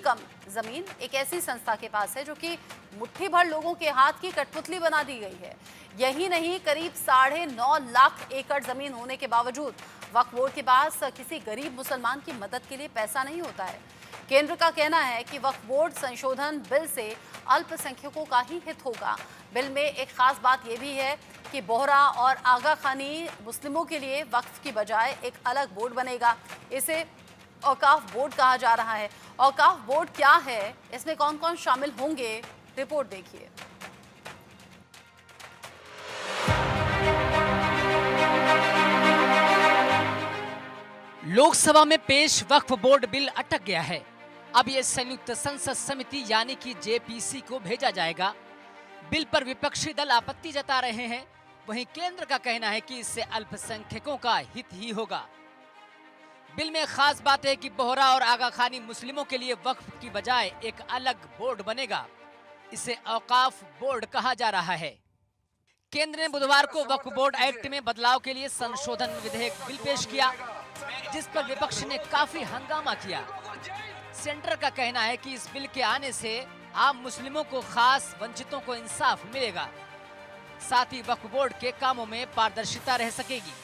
कम जमीन एक ऐसी संस्था के पास है जो कि मुट्ठी भर लोगों के हाथ की कठपुतली बना दी गई है। यही नहीं, करीब 9.5 लाख एकड़ जमीन होने के बावजूद वक्फ बोर्ड के पास किसी गरीब मुसलमान की मदद के लिए पैसा नहीं होता है। केंद्र का कहना है कि वक्फ बोर्ड संशोधन बिल से अल्पसंख्यकों का ही हित होगा। बिल में एक खास बात यह भी है कि बोहरा और आगा खानी मुस्लिमों के लिए वक्फ की बजाय एक अलग बोर्ड बनेगा। इसे औकाफ बोर्ड कहा जा रहा है। औकाफ बोर्ड क्या है, इसमें कौन कौन शामिल होंगे, रिपोर्ट देखिए। लोकसभा में पेश वक्फ बोर्ड बिल अटक गया है। अब यह संयुक्त संसद समिति यानी कि जेपीसी को भेजा जाएगा। बिल पर विपक्षी दल आपत्ति जता रहे हैं। वहीं केंद्र का कहना है कि इससे अल्पसंख्यकों का हित ही होगा। बिल में खास बात है कि बोहरा और आगा खानी मुस्लिमों के लिए वक्फ की बजाय एक अलग बोर्ड बनेगा। इसे औकाफ बोर्ड कहा जा रहा है। केंद्र ने बुधवार को वक्फ बोर्ड एक्ट में बदलाव के लिए संशोधन विधेयक बिल पेश किया, जिस पर विपक्ष ने काफी हंगामा किया। सेंटर का कहना है कि इस बिल के आने से आम मुस्लिमों को, खास वंचितों को इंसाफ मिलेगा। साथ ही वक्फ बोर्ड के कामों में पारदर्शिता रह सकेगी।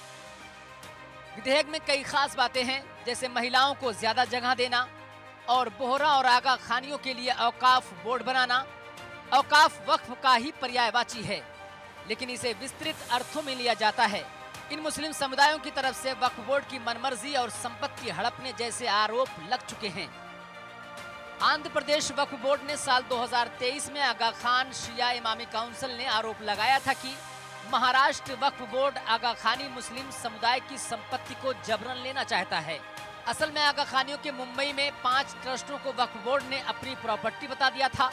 विधेयक में कई खास बातें हैं, जैसे महिलाओं को ज्यादा जगह देना और बोहरा और आगा खानियों के लिए औकाफ बोर्ड बनाना। औकाफ वक्फ का ही पर्यायवाची है, लेकिन इसे विस्तृत अर्थों में लिया जाता है। इन मुस्लिम समुदायों की तरफ से वक्फ बोर्ड की मनमर्जी और संपत्ति हड़पने जैसे आरोप लग चुके हैं। आंध्र प्रदेश वक्फ बोर्ड ने साल 2023 में आगा खान शिया इमामी काउंसिल ने आरोप लगाया था कि महाराष्ट्र वक्फ बोर्ड आगा खानी मुस्लिम समुदाय की संपत्ति को जबरन लेना चाहता है। असल में आगा खानियों के मुंबई में 5 ट्रस्टों को वक्फ बोर्ड ने अपनी प्रॉपर्टी बता दिया था।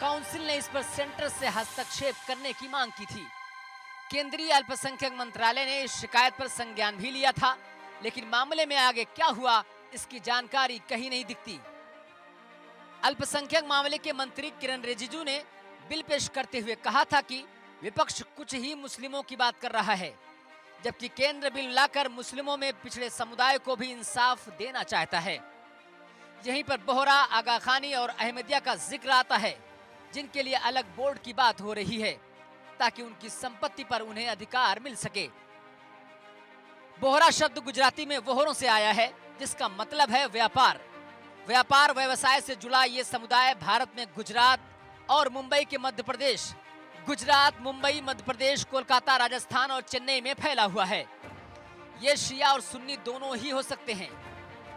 काउंसिल ने इस पर सेंटर से हस्तक्षेप करने की मांग की थी। केंद्रीय अल्पसंख्यक मंत्रालय ने इस शिकायत पर संज्ञान भी लिया था, लेकिन मामले में आगे क्या हुआ इसकी जानकारी कहीं नहीं दिखती। अल्पसंख्यक मामले के मंत्री किरण रिजिजू ने बिल पेश करते हुए कहा था कि विपक्ष कुछ ही मुस्लिमों की बात कर रहा है, जबकि केंद्र बिल लाकर मुस्लिमों में पिछड़े समुदाय को भी इंसाफ देना चाहता है। यहीं पर बोहरा, आगा खानी और अहमदिया का जिक्र आता है, जिनके लिए अलग बोर्ड की बात हो रही है ताकि उनकी संपत्ति पर उन्हें अधिकार मिल सके। बोहरा शब्द गुजराती में वोहरों से आया है, जिसका मतलब है व्यापार। व्यापार व्यवसाय से जुड़ा ये समुदाय भारत में गुजरात और मुंबई के मध्य प्रदेश, गुजरात, मुंबई, मध्य प्रदेश, कोलकाता, राजस्थान और चेन्नई में फैला हुआ है। ये शिया और सुन्नी दोनों ही हो सकते हैं।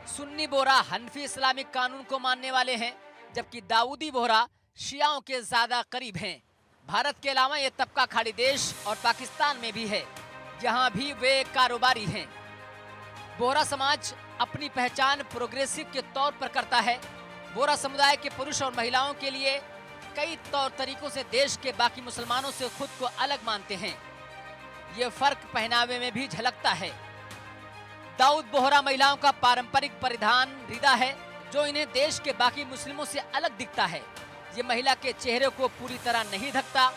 सुन्नी बोहरा हनफी इस्लामिक कानून को मानने वाले हैं, जबकि दाऊदी बोहरा शियाओं के ज्यादा करीब हैं। भारत के अलावा ये तबका खाड़ी देश और पाकिस्तान में भी है, जहां भी वे कारोबारी हैं। बोहरा समाज अपनी पहचान प्रोग्रेसिव के तौर पर करता है। बोहरा समुदाय के पुरुष और महिलाओं के लिए कई तौर तरीकों से देश के बाकी मुसलमानों से खुद को अलग मानते हैं। ये फर्क पहनावे में भी झलकता है। दाऊद बोहरा महिलाओं का पारंपरिक परिधान रिदा है, जो इन्हें देश के बाकी मुस्लिमों से अलग दिखता है। ये महिला के चेहरे को पूरी तरह नहीं ढकता,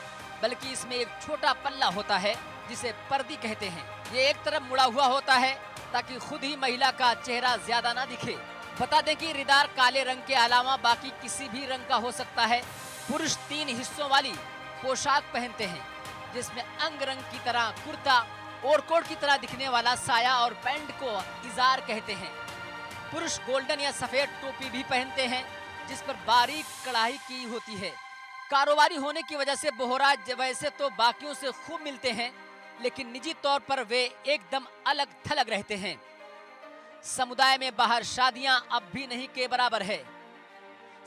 बल्कि इसमें एक छोटा पल्ला होता है, जिसे पर्दी कहते हैं। ये एक तरफ मुड़ा हुआ होता है ताकि खुद ही महिला का चेहरा ज्यादा ना दिखे। बता दें कि रिदार काले रंग के अलावा बाकी किसी भी रंग का हो सकता है। पुरुष 3 हिस्सों वाली पोशाक पहनते हैं, जिसमें अंग रंग की तरह कुर्ता, ओवरकोट की तरह दिखने वाला साया और पैंट को इजार कहते हैं। पुरुष गोल्डन या सफेद टोपी भी पहनते हैं, जिस पर बारीक कढ़ाई की होती है। कारोबारी होने की वजह से बोहरा वैसे तो बाकियों से खूब मिलते हैं, लेकिन निजी तौर पर वे एकदम अलग थलग रहते हैं। समुदाय में बाहर शादियां अब भी नहीं के बराबर है।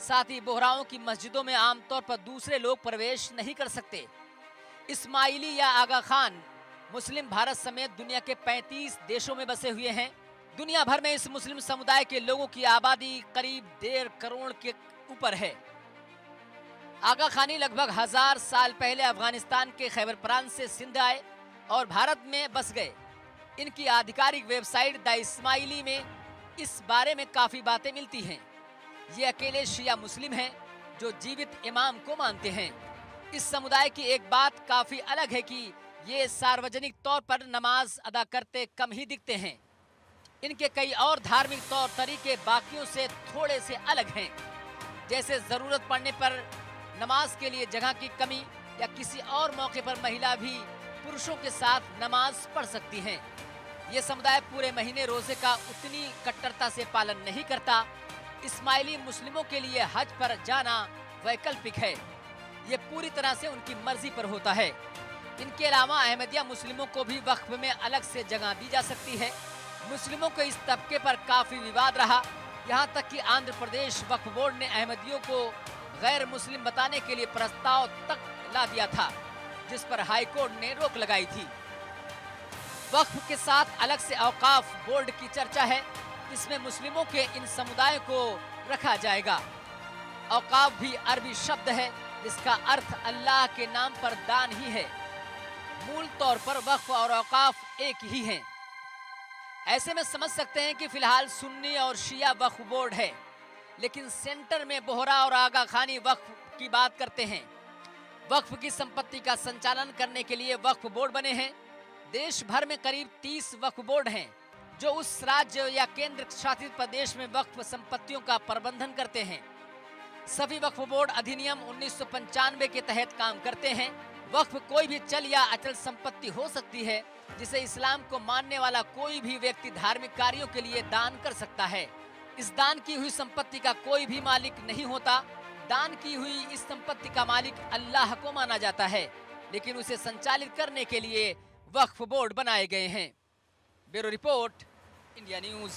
साथ ही बोहराओं की मस्जिदों में आमतौर पर दूसरे लोग प्रवेश नहीं कर सकते। इस्माइली या आगा खान मुस्लिम भारत समेत दुनिया के 35 देशों में बसे हुए हैं। दुनिया भर में इस मुस्लिम समुदाय के लोगों की आबादी करीब 1.5 करोड़ के ऊपर है। आगा खानी लगभग 1000 साल पहले अफगानिस्तान के खैबर प्रांत से सिंध आए और भारत में बस गए। इनकी आधिकारिक वेबसाइट द इस्माइली में इस बारे में काफी बातें मिलती हैं। ये अकेले शिया मुस्लिम हैं जो जीवित इमाम को मानते हैं। इस समुदाय की एक बात काफी अलग है कि ये सार्वजनिक तौर पर नमाज अदा करते कम ही दिखते हैं। इनके कई और धार्मिक तौर तरीके बाकियों से थोड़े से अलग हैं। जैसे जरूरत पड़ने पर नमाज के लिए जगह की कमी या किसी और मौके पर महिला भी पुरुषों के साथ नमाज पढ़ सकती हैं। ये समुदाय पूरे महीने रोजे का उतनी कट्टरता से पालन नहीं करता। इस्माइली मुस्लिमों के लिए हज पर जाना वैकल्पिक है। ये पूरी तरह से उनकी मर्जी पर होता है। इनके अलावा अहमदिया मुस्लिमों को भी वक्फ में अलग से जगह दी जा सकती है। मुस्लिमों के इस तबके पर काफी विवाद रहा। यहाँ तक कि आंध्र प्रदेश वक्फ बोर्ड ने अहमदियों को गैर मुस्लिम बताने के लिए प्रस्ताव तक ला दिया था, जिस पर हाई कोर्ट ने रोक लगाई थी। वक्फ के साथ अलग से औकाफ बोर्ड की चर्चा है। इसमें मुस्लिमों के इन समुदायों को रखा जाएगा। औकाफ भी अरबी शब्द है जिसका अर्थ अल्लाह के नाम पर दान ही है। मूल तौर पर वक्फ और औकाफ एक ही हैं। ऐसे में समझ सकते हैं कि फिलहाल सुन्नी और शिया वक्फ बोर्ड है, लेकिन सेंटर में बोहरा और आगा खानी वक्फ की बात करते हैं। वक्फ की संपत्ति का संचालन करने के लिए वक्फ बोर्ड बने हैं। देश भर में करीब 30 वक्फ बोर्ड हैं जो उस राज्य या केंद्र शासित प्रदेश में वक्फ संपत्तियों का प्रबंधन करते हैं। सभी वक्फ बोर्ड अधिनियम 1995 के तहत काम करते हैं। वक्फ कोई भी चल या अचल संपत्ति हो सकती है जिसे इस्लाम को मानने वाला कोई भी व्यक्ति धार्मिक कार्यों के लिए दान कर सकता है। इस दान की हुई संपत्ति का कोई भी मालिक नहीं होता। दान की हुई इस संपत्ति का मालिक अल्लाह को माना जाता है, लेकिन उसे संचालित करने के लिए वक्फ बोर्ड बनाए गए हैं। Bureau report, India news.